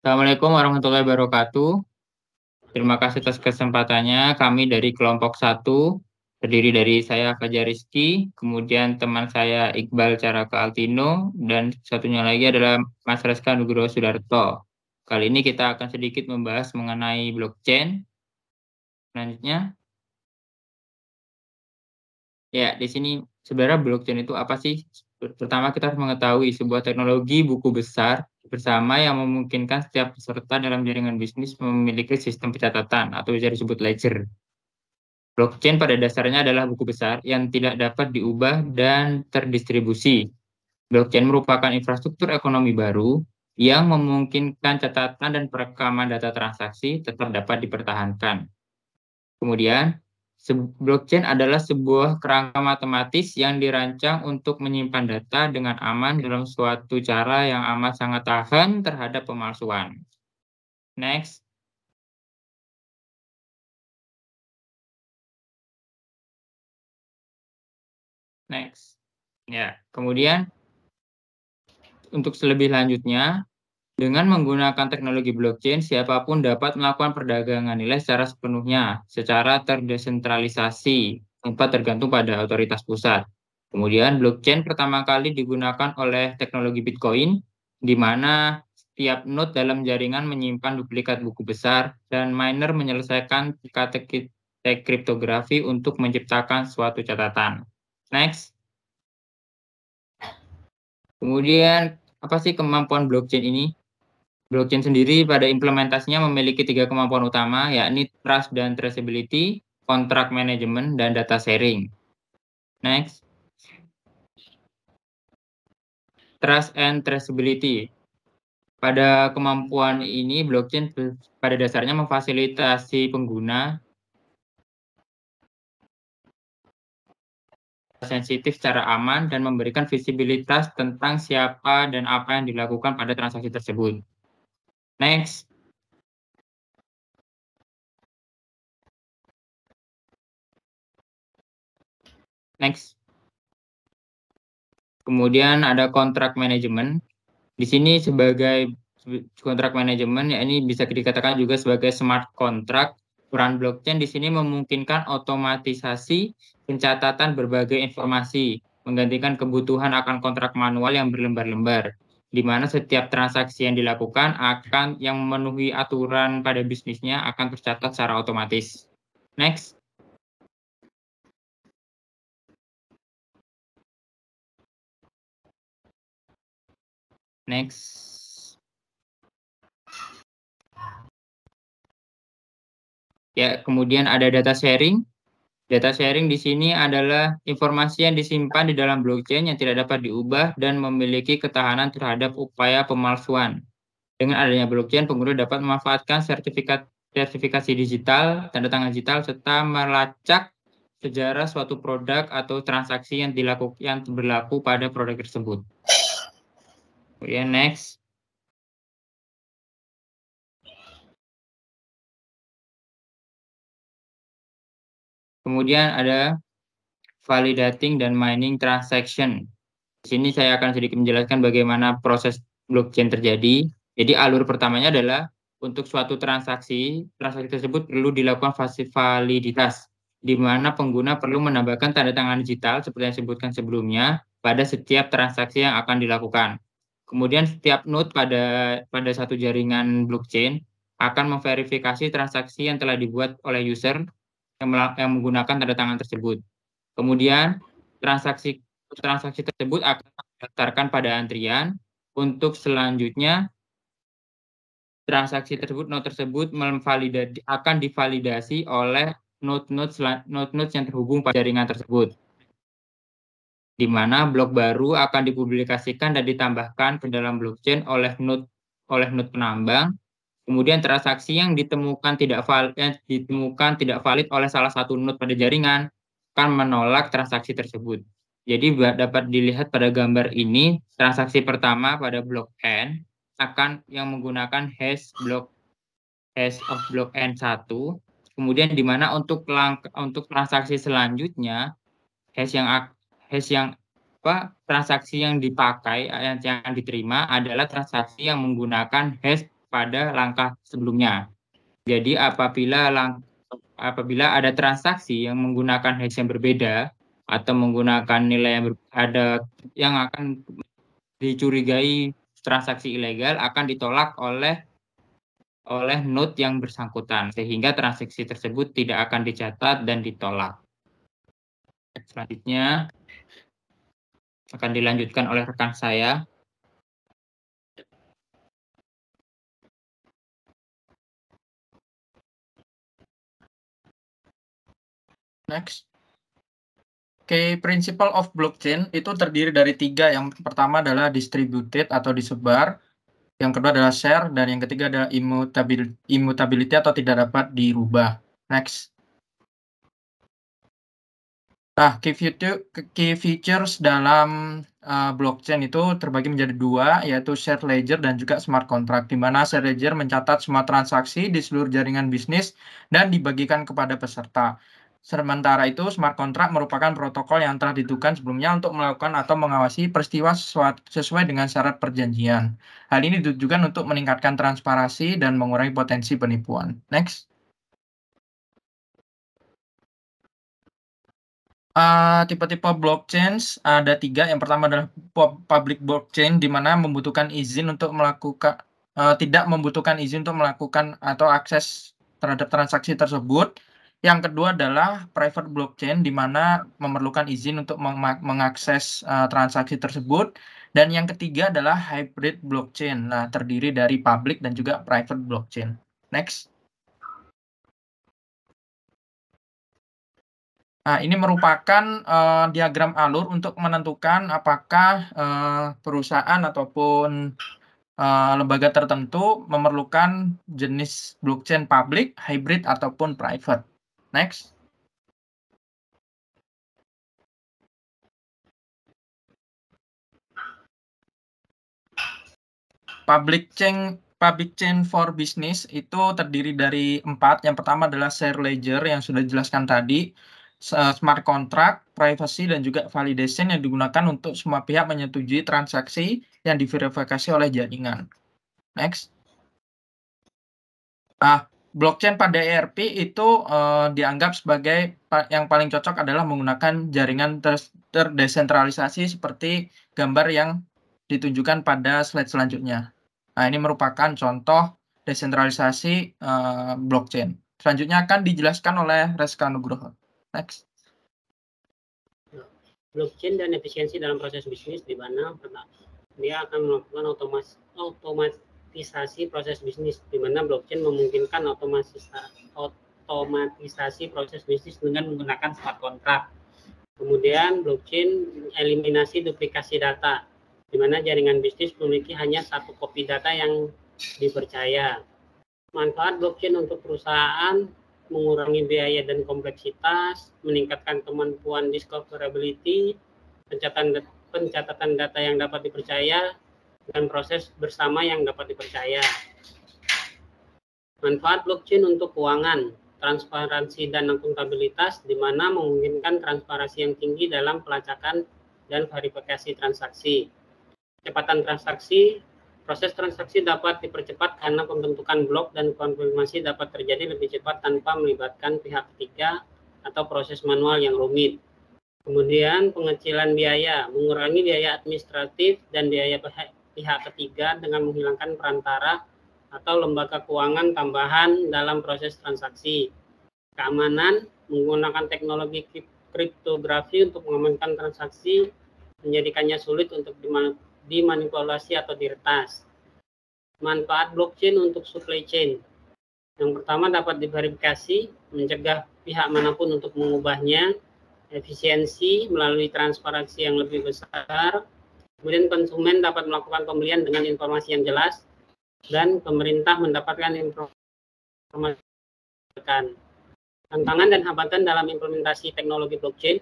Assalamualaikum warahmatullahi wabarakatuh. Terima kasih atas kesempatannya. Kami dari kelompok 1, terdiri dari saya Fajar Rizky, kemudian teman saya Iqbal Caraka Altino, dan satunya lagi adalah Mas Reska Nugroho Sudarto. Kali ini kita akan sedikit membahas mengenai blockchain. Selanjutnya, ya di sini sebenarnya blockchain itu apa sih? Pertama kita harus mengetahui sebuah teknologi buku besar bersama yang memungkinkan setiap peserta dalam jaringan bisnis memiliki sistem pencatatan atau bisa disebut ledger. Blockchain pada dasarnya adalah buku besar yang tidak dapat diubah dan terdistribusi. Blockchain merupakan infrastruktur ekonomi baru yang memungkinkan catatan dan perekaman data transaksi tetap dapat dipertahankan. Kemudian, blockchain adalah sebuah kerangka matematis yang dirancang untuk menyimpan data dengan aman dalam suatu cara yang amat sangat tahan terhadap pemalsuan. Next. Next. Ya, kemudian untuk lebih lanjutnya, dengan menggunakan teknologi blockchain, siapapun dapat melakukan perdagangan nilai secara sepenuhnya, secara terdesentralisasi, tanpa tergantung pada otoritas pusat. Kemudian, blockchain pertama kali digunakan oleh teknologi Bitcoin, di mana setiap node dalam jaringan menyimpan duplikat buku besar, dan miner menyelesaikan teka-teki kriptografi untuk menciptakan suatu catatan. Next. Kemudian, apa sih kemampuan blockchain ini? Blockchain sendiri pada implementasinya memiliki 3 kemampuan utama, yakni trust dan traceability, contract management, dan data sharing. Next. Trust and traceability. Pada kemampuan ini, blockchain pada dasarnya memfasilitasi pengguna sensitif secara aman dan memberikan visibilitas tentang siapa dan apa yang dilakukan pada transaksi tersebut. Next. Next. Kemudian ada contract management. Di sini sebagai kontrak manajemen, ya ini bisa dikatakan juga sebagai smart contract. Peran blockchain di sini memungkinkan otomatisasi pencatatan berbagai informasi, menggantikan kebutuhan akan kontrak manual yang berlembar-lembar, di mana setiap transaksi yang dilakukan akan yang memenuhi aturan pada bisnisnya akan tercatat secara otomatis. Next. Next. Ya, kemudian ada data sharing. Data sharing di sini adalah informasi yang disimpan di dalam blockchain yang tidak dapat diubah dan memiliki ketahanan terhadap upaya pemalsuan. Dengan adanya blockchain, pengguna dapat memanfaatkan sertifikasi digital, tanda tangan digital, serta melacak sejarah suatu produk atau transaksi yang berlaku pada produk tersebut. Kemudian next. Kemudian ada validating dan mining transaction. Di sini saya akan sedikit menjelaskan bagaimana proses blockchain terjadi. Jadi alur pertamanya adalah untuk suatu transaksi tersebut perlu dilakukan fase validitas, di mana pengguna perlu menambahkan tanda tangan digital seperti yang disebutkan sebelumnya pada setiap transaksi yang akan dilakukan. Kemudian setiap node pada satu jaringan blockchain akan memverifikasi transaksi yang telah dibuat oleh user yang menggunakan tanda tangan tersebut. Kemudian transaksi tersebut akan didaftarkan pada antrian. Untuk selanjutnya, transaksi tersebut, node tersebut akan divalidasi oleh node-node yang terhubung pada jaringan tersebut, di mana blok baru akan dipublikasikan dan ditambahkan ke dalam blockchain oleh node penambang. Kemudian transaksi yang ditemukan tidak valid oleh salah satu node pada jaringan akan menolak transaksi tersebut. Jadi dapat dilihat pada gambar ini, transaksi pertama pada blok N akan yang menggunakan hash of blok N1. Kemudian di mana untuk transaksi selanjutnya transaksi yang dipakai yang diterima adalah transaksi yang menggunakan hash pada langkah sebelumnya. Jadi apabila ada transaksi yang menggunakan hash yang berbeda atau menggunakan nilai yang akan dicurigai transaksi ilegal, akan ditolak oleh node yang bersangkutan, sehingga transaksi tersebut tidak akan dicatat dan ditolak. Selanjutnya akan dilanjutkan oleh rekan saya. Next. Oke, principle of blockchain itu terdiri dari 3. Yang pertama adalah distributed atau disebar, yang kedua adalah share, dan yang ketiga adalah immutability atau tidak dapat dirubah. Next. Nah, key features dalam blockchain itu terbagi menjadi 2, yaitu shared ledger dan juga smart contract, di mana shared ledger mencatat semua transaksi di seluruh jaringan bisnis dan dibagikan kepada peserta. Sementara itu, smart contract merupakan protokol yang telah ditentukan sebelumnya untuk melakukan atau mengawasi peristiwa sesuai dengan syarat perjanjian. Hal ini ditujukan untuk meningkatkan transparansi dan mengurangi potensi penipuan. Next. Tipe-tipe blockchain ada 3. Yang pertama adalah public blockchain, di mana membutuhkan izin untuk melakukan tidak membutuhkan izin untuk melakukan atau akses terhadap transaksi tersebut. Yang kedua adalah private blockchain, di mana memerlukan izin untuk mengakses transaksi tersebut. Dan yang ketiga adalah hybrid blockchain, nah terdiri dari public dan juga private blockchain. Next. Nah, ini merupakan diagram alur untuk menentukan apakah perusahaan ataupun lembaga tertentu memerlukan jenis blockchain public, hybrid, ataupun private. Next. Public chain for business itu terdiri dari 4. Yang pertama adalah share ledger yang sudah dijelaskan tadi, smart contract, privacy, dan juga validation yang digunakan untuk semua pihak menyetujui transaksi yang diverifikasi oleh jaringan. Next. Blockchain pada ERP itu dianggap sebagai yang paling cocok adalah menggunakan jaringan terdesentralisasi seperti gambar yang ditunjukkan pada slide selanjutnya. Nah, ini merupakan contoh desentralisasi blockchain. Selanjutnya akan dijelaskan oleh Reska Nugroho. Next. Blockchain dan efisiensi dalam proses bisnis, di mana dia akan melakukan otomatisasi proses bisnis, di mana blockchain memungkinkan otomatisasi proses bisnis dengan menggunakan smart contract. Kemudian blockchain eliminasi duplikasi data, di mana jaringan bisnis memiliki hanya satu kopi data yang dipercaya. Manfaat blockchain untuk perusahaan: mengurangi biaya dan kompleksitas, meningkatkan kemampuan discoverability, pencatatan data yang dapat dipercaya, dan proses bersama yang dapat dipercaya. Manfaat blockchain untuk keuangan: transparansi dan akuntabilitas, di mana memungkinkan transparansi yang tinggi dalam pelacakan dan verifikasi transaksi. Kecepatan transaksi: proses transaksi dapat dipercepat karena pembentukan blok dan konfirmasi dapat terjadi lebih cepat tanpa melibatkan pihak ketiga atau proses manual yang rumit. Kemudian pengecilan biaya: mengurangi biaya administratif dan biaya pihak ketiga dengan menghilangkan perantara atau lembaga keuangan tambahan dalam proses transaksi. Keamanan: menggunakan teknologi kriptografi untuk mengamankan transaksi, menjadikannya sulit untuk dimanipulasi atau diretas. Manfaat blockchain untuk supply chain: yang pertama, dapat diverifikasi, mencegah pihak manapun untuk mengubahnya. Efisiensi melalui transparansi yang lebih besar. Kemudian konsumen dapat melakukan pembelian dengan informasi yang jelas, dan pemerintah mendapatkan informasi. Tantangan dan hambatan dalam implementasi teknologi blockchain: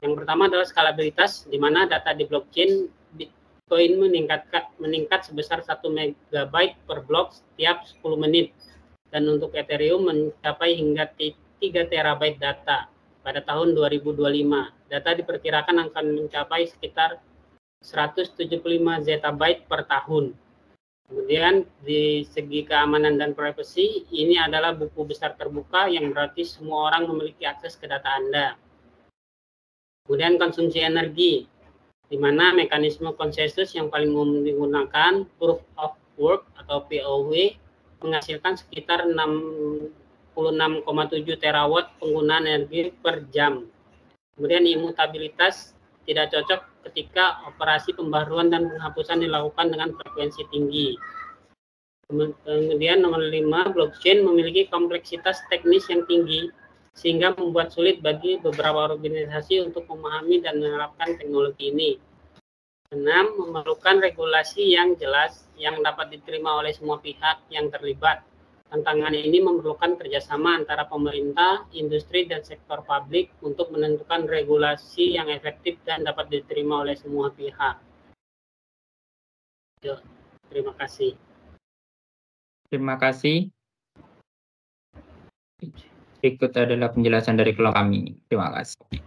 yang pertama adalah skalabilitas, di mana data di blockchain Bitcoin meningkat sebesar 1 MB per blok setiap 10 menit, dan untuk Ethereum mencapai hingga 3 TB data pada tahun 2025. Data diperkirakan akan mencapai sekitar 175 ZB per tahun. Kemudian di segi keamanan dan privasi, ini adalah buku besar terbuka yang berarti semua orang memiliki akses ke data Anda. Kemudian konsumsi energi, di mana mekanisme konsensus yang paling umum digunakan, Proof of Work atau POW, menghasilkan sekitar 66,7 terawatt penggunaan energi per jam. Kemudian imutabilitas tidak cocok ketika operasi pembaruan dan penghapusan dilakukan dengan frekuensi tinggi. Kemudian nomor 5, blockchain memiliki kompleksitas teknis yang tinggi sehingga membuat sulit bagi beberapa organisasi untuk memahami dan menerapkan teknologi ini. 6, memerlukan regulasi yang jelas yang dapat diterima oleh semua pihak yang terlibat. Tantangan ini memerlukan kerjasama antara pemerintah, industri, dan sektor publik untuk menentukan regulasi yang efektif dan dapat diterima oleh semua pihak. Terima kasih. Terima kasih. Berikut adalah penjelasan dari kelompok kami. Terima kasih.